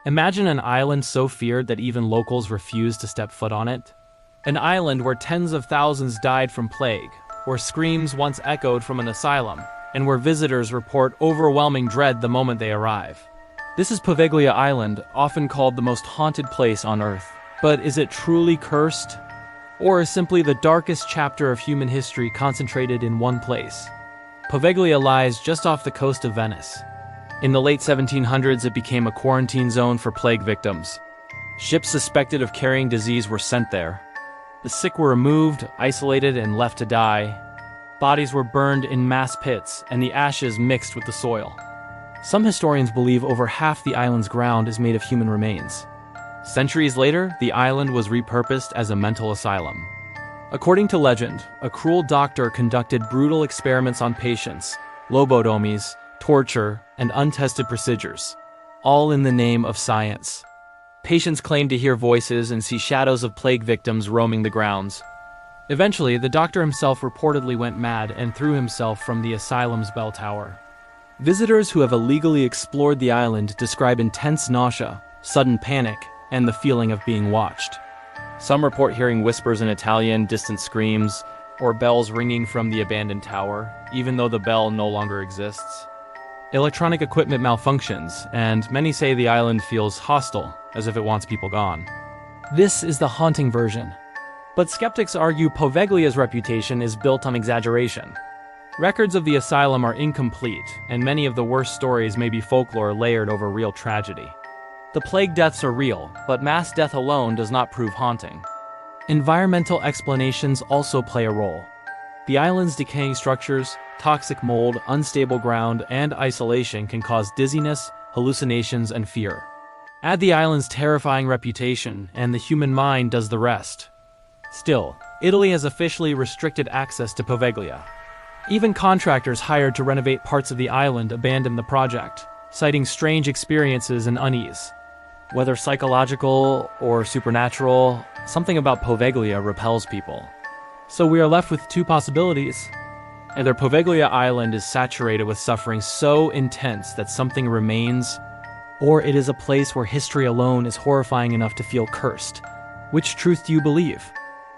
Imagine an island so feared that even locals refuse to step foot on it. An island where tens of thousands died from plague, where screams once echoed from an asylum, and where visitors report overwhelming dread the moment they arrive. This is Poveglia Island, often called the most haunted place on Earth. But is it truly cursed? Or simply the darkest chapter of human history concentrated in one place? Poveglia lies just off the coast of Venice. In the late 1700s, it became a quarantine zone for plague victims. Ships suspected of carrying disease were sent there. The sick were removed, isolated, and left to die. Bodies were burned in mass pits, and the ashes mixed with the soil. Some historians believe over half the island's ground is made of human remains. Centuries later, the island was repurposed as a mental asylum. According to legend, a cruel doctor conducted brutal experiments on patients, lobotomies, torture, and untested procedures, all in the name of science. Patients claimed to hear voices and see shadows of plague victims roaming the grounds. Eventually, the doctor himself reportedly went mad and threw himself from the asylum's bell tower. Visitors who have illegally explored the island describe intense nausea, sudden panic, and the feeling of being watched. Some report hearing whispers in Italian, distant screams, or bells ringing from the abandoned tower, even though the bell no longer exists. Electronic equipment malfunctions, and many say the island feels hostile, as if it wants people gone. This is the haunting version. But skeptics argue Poveglia's reputation is built on exaggeration. Records of the asylum are incomplete, and many of the worst stories may be folklore layered over real tragedy. The plague deaths are real, but mass death alone does not prove haunting. Environmental explanations also play a role. The island's decaying structures, toxic mold, unstable ground, and isolation can cause dizziness, hallucinations, and fear. Add the island's terrifying reputation, and the human mind does the rest. Still, Italy has officially restricted access to Poveglia. Even contractors hired to renovate parts of the island abandoned the project, citing strange experiences and unease. Whether psychological or supernatural, something about Poveglia repels people. So we are left with two possibilities. Either Poveglia Island is saturated with suffering so intense that something remains, or it is a place where history alone is horrifying enough to feel cursed. Which truth do you believe?